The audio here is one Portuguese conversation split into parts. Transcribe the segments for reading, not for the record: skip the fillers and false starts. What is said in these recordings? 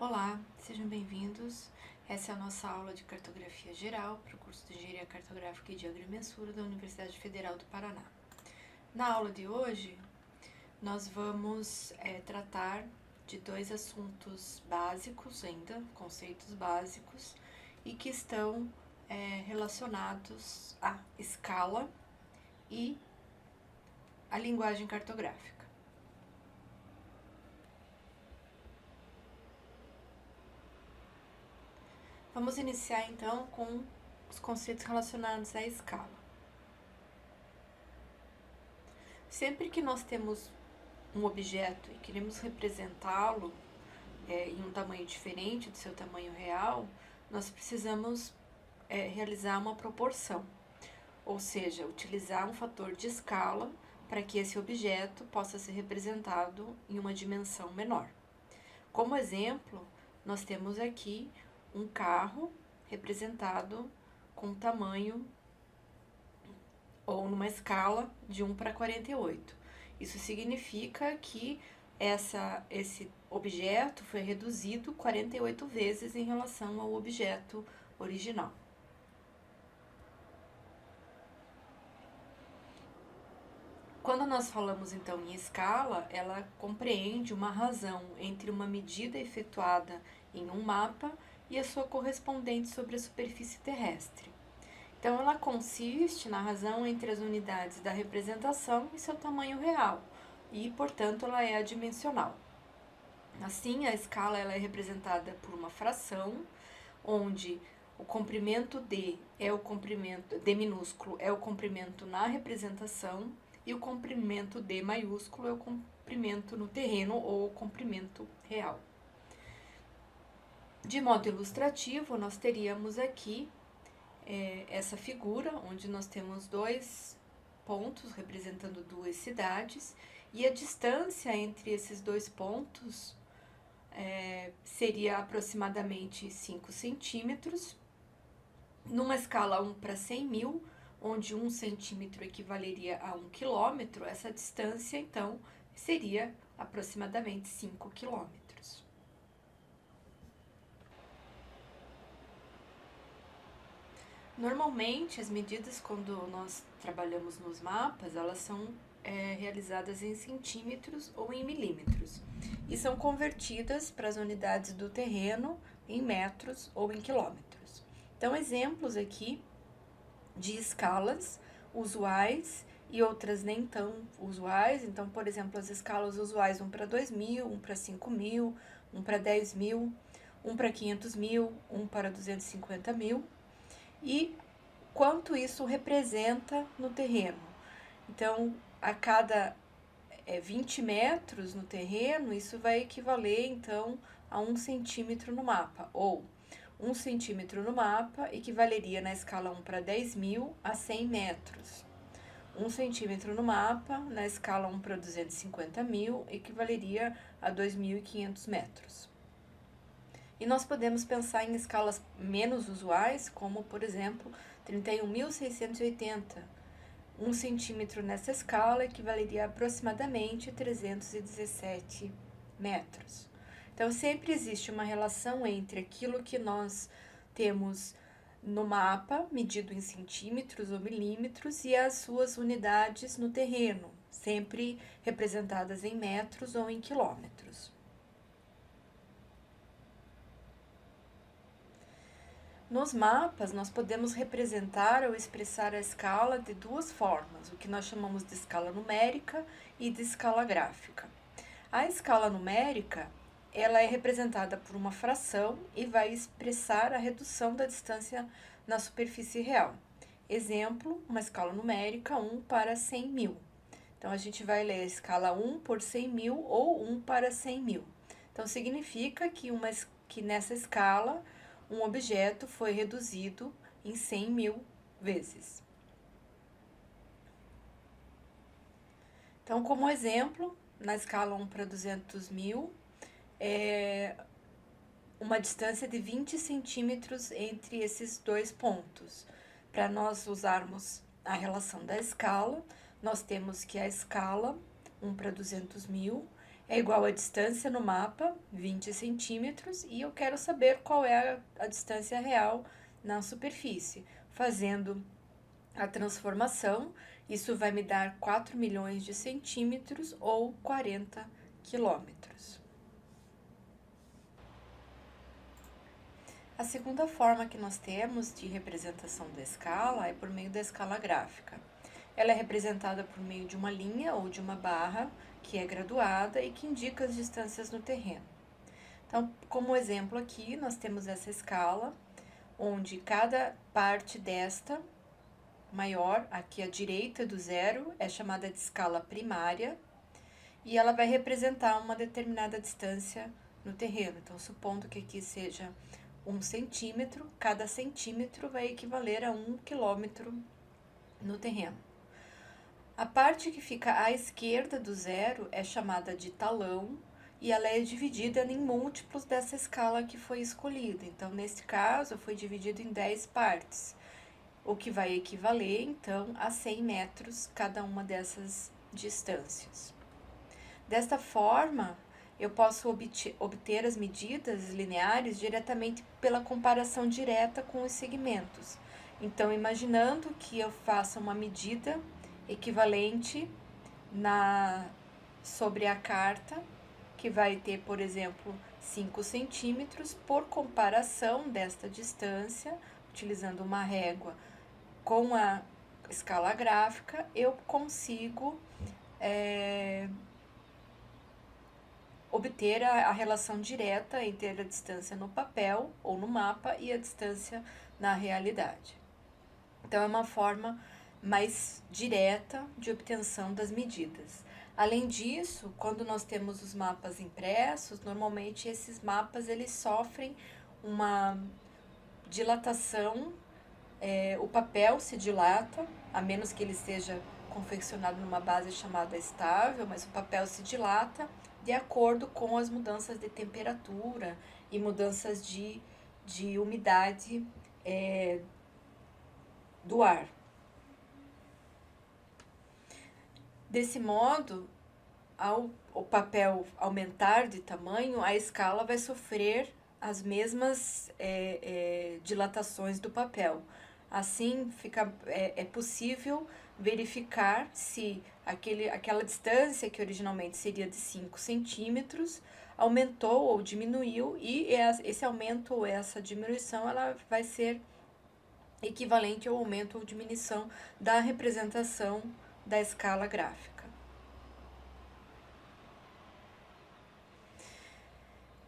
Olá, sejam bem-vindos. Essa é a nossa aula de cartografia geral para o curso de Engenharia Cartográfica e de Agrimensura da Universidade Federal do Paraná. Na aula de hoje, nós vamos tratar de dois assuntos básicos ainda, conceitos básicos, e que estão relacionados à escala e à linguagem cartográfica. Vamos iniciar então com os conceitos relacionados à escala. Sempre que nós temos um objeto e queremos representá-lo em um tamanho diferente do seu tamanho real, nós precisamos realizar uma proporção, ou seja, utilizar um fator de escala para que esse objeto possa ser representado em uma dimensão menor. Como exemplo, nós temos aqui um carro representado com tamanho ou numa escala de 1 para 48. Isso significa que esse objeto foi reduzido 48 vezes em relação ao objeto original. Quando nós falamos então em escala, ela compreende uma razão entre uma medida efetuada em um mapa e a sua correspondente sobre a superfície terrestre. Então, ela consiste na razão entre as unidades da representação e seu tamanho real, e, portanto, ela é adimensional. Assim, a escala ela é representada por uma fração, onde o comprimento D é o comprimento D minúsculo é o comprimento na representação e o comprimento D maiúsculo é o comprimento no terreno ou o comprimento real. De modo ilustrativo, nós teríamos aqui essa figura, onde nós temos dois pontos representando duas cidades, e a distância entre esses dois pontos seria aproximadamente 5 centímetros, numa escala 1 para 100 mil, onde 1 centímetro equivaleria a 1 quilômetro, essa distância, então, seria aproximadamente 5 quilômetros. Normalmente, as medidas, quando nós trabalhamos nos mapas, elas são realizadas em centímetros ou em milímetros e são convertidas para as unidades do terreno em metros ou em quilômetros. Então, exemplos aqui de escalas usuais e outras nem tão usuais. Então, por exemplo, as escalas usuais 1 para 2.000, 1 para 5.000, 1 para 10.000, 1 para 500.000, 1 para 250.000. E quanto isso representa no terreno. Então, a cada 20 metros no terreno, isso vai equivaler, então, a 1 centímetro no mapa, ou 1 centímetro no mapa equivaleria na escala 1 para 10.000 a 100 metros. 1 centímetro no mapa, na escala 1 para 250.000, equivaleria a 2.500 metros. E nós podemos pensar em escalas menos usuais, como, por exemplo, 31.680. 1 centímetro nessa escala equivaleria a aproximadamente 317 metros. Então, sempre existe uma relação entre aquilo que nós temos no mapa, medido em centímetros ou milímetros, e as suas unidades no terreno, sempre representadas em metros ou em quilômetros. Nos mapas, nós podemos representar ou expressar a escala de duas formas, o que nós chamamos de escala numérica e de escala gráfica. A escala numérica, ela é representada por uma fração e vai expressar a redução da distância na superfície real. Exemplo, uma escala numérica 1 para 100 mil. Então, a gente vai ler a escala 1 por 100 mil ou 1 para 100 mil. Então, significa que nessa escala, um objeto foi reduzido em 100 mil vezes. Então, como exemplo, na escala 1 para 200.000, uma distância de 20 centímetros entre esses dois pontos. Para nós usarmos a relação da escala, nós temos que a escala 1 para 200.000 é igual à distância no mapa, 20 centímetros, e eu quero saber qual é a distância real na superfície. Fazendo a transformação, isso vai me dar 4 milhões de centímetros ou 40 quilômetros. A segunda forma que nós temos de representação da escala é por meio da escala gráfica. Ela é representada por meio de uma linha ou de uma barra que é graduada e que indica as distâncias no terreno. Então, como exemplo aqui, nós temos essa escala, onde cada parte desta maior, aqui à direita do zero, é chamada de escala primária, e ela vai representar uma determinada distância no terreno. Então, supondo que aqui seja 1 centímetro, cada centímetro vai equivaler a 1 quilômetro no terreno. A parte que fica à esquerda do zero é chamada de talão e ela é dividida em múltiplos dessa escala que foi escolhida. Então, nesse caso, foi dividido em 10 partes, o que vai equivaler, então, a 100 metros cada uma dessas distâncias. Desta forma, eu posso obter as medidas lineares diretamente pela comparação direta com os segmentos. Então, imaginando que eu faça uma medida equivalente sobre a carta, que vai ter, por exemplo, 5 centímetros, por comparação desta distância, utilizando uma régua com a escala gráfica, eu consigo obter a relação direta entre a distância no papel ou no mapa e a distância na realidade. Então, é uma forma mais direta de obtenção das medidas. Além disso, quando nós temos os mapas impressos, normalmente esses mapas eles sofrem uma dilatação, o papel se dilata, a menos que ele seja confeccionado numa base chamada estável, mas o papel se dilata de acordo com as mudanças de temperatura e mudanças de umidade do ar. Desse modo, ao o papel aumentar de tamanho, a escala vai sofrer as mesmas dilatações do papel. Assim, é possível verificar se aquela distância, que originalmente seria de 5 centímetros, aumentou ou diminuiu, e esse aumento ou essa diminuição ela vai ser equivalente ao aumento ou diminuição da representação da escala gráfica.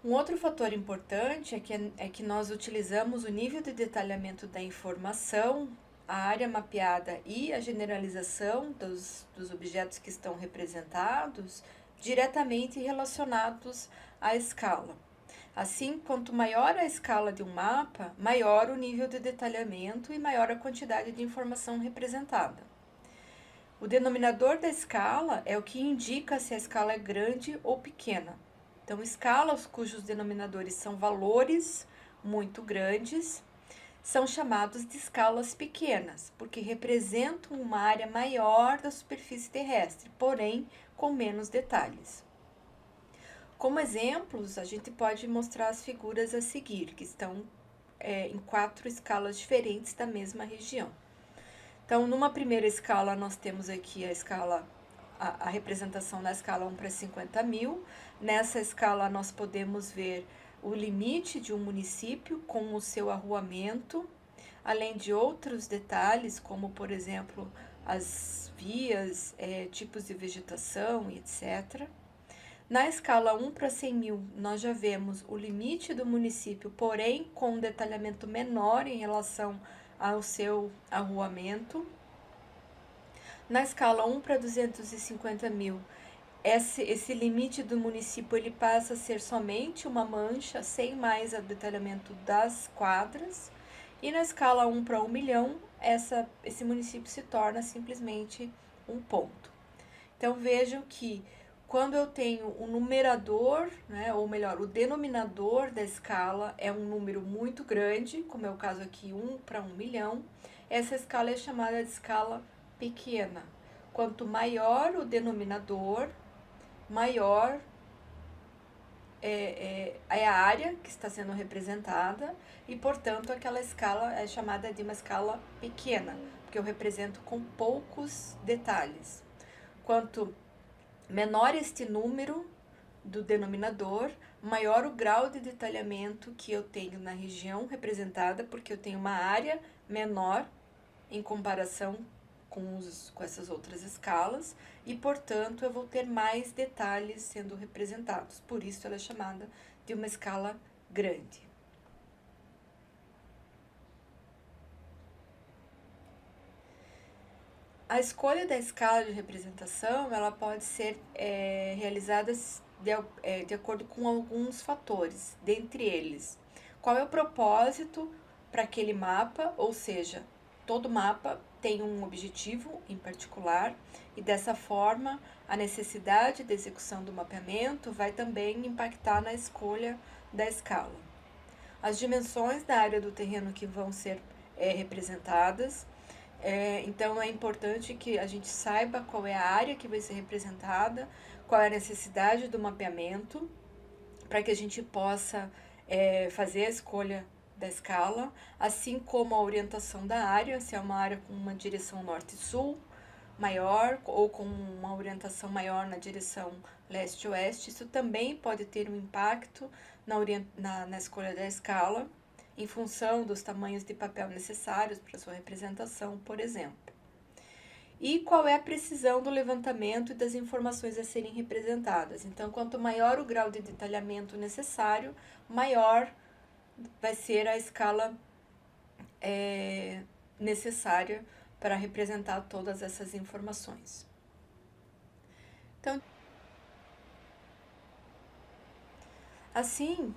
Um outro fator importante é que nós utilizamos o nível de detalhamento da informação, a área mapeada e a generalização dos objetos que estão representados diretamente relacionados à escala. Assim, quanto maior a escala de um mapa, maior o nível de detalhamento e maior a quantidade de informação representada. O denominador da escala é o que indica se a escala é grande ou pequena. Então, escalas cujos denominadores são valores muito grandes são chamados de escalas pequenas, porque representam uma área maior da superfície terrestre, porém com menos detalhes. Como exemplos, a gente pode mostrar as figuras a seguir, que estão em 4 escalas diferentes da mesma região. Então, numa primeira escala, nós temos aqui a representação na escala 1 para 50 mil. Nessa escala, nós podemos ver o limite de um município com o seu arruamento, além de outros detalhes, como, por exemplo, as vias, tipos de vegetação, etc. Na escala 1 para 100 mil, nós já vemos o limite do município, porém com um detalhamento menor em relação ao seu arruamento. Na escala 1 para 250 mil, esse limite do município ele passa a ser somente uma mancha, sem mais o detalhamento das quadras. E na escala 1 para 1 milhão, esse município se torna simplesmente um ponto. Então, vejam que quando eu tenho um numerador, né, ou melhor, o denominador da escala é um número muito grande, como é o caso aqui, 1 para 1 milhão, essa escala é chamada de escala pequena. Quanto maior o denominador, maior é a área que está sendo representada e, portanto, aquela escala é chamada de uma escala pequena, porque eu represento com poucos detalhes. Quanto menor este número do denominador, maior o grau de detalhamento que eu tenho na região representada, porque eu tenho uma área menor em comparação com essas outras escalas e, portanto, eu vou ter mais detalhes sendo representados. Por isso, ela é chamada de uma escala grande. A escolha da escala de representação, ela pode ser realizada de acordo com alguns fatores, dentre eles, qual é o propósito para aquele mapa, ou seja, todo mapa tem um objetivo em particular e dessa forma a necessidade da execução do mapeamento vai também impactar na escolha da escala. As dimensões da área do terreno que vão ser representadas, então é importante que a gente saiba qual é a área que vai ser representada, qual é a necessidade do mapeamento, para que a gente possa fazer a escolha da escala, assim como a orientação da área, se é uma área com uma direção norte-sul maior ou com uma orientação maior na direção leste-oeste, isso também pode ter um impacto na escolha da escala, em função dos tamanhos de papel necessários para sua representação, por exemplo. E qual é a precisão do levantamento e das informações a serem representadas. Então, quanto maior o grau de detalhamento necessário, maior vai ser a escala necessária para representar todas essas informações. Então, assim,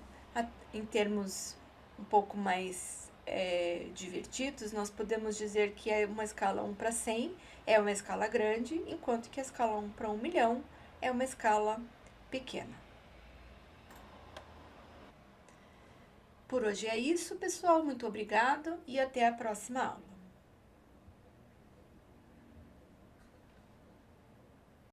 em termos um pouco mais divertidos, nós podemos dizer que uma escala 1 para 100 é uma escala grande, enquanto que a escala 1 para 1 milhão é uma escala pequena. Por hoje é isso, pessoal. Muito obrigada e até a próxima aula.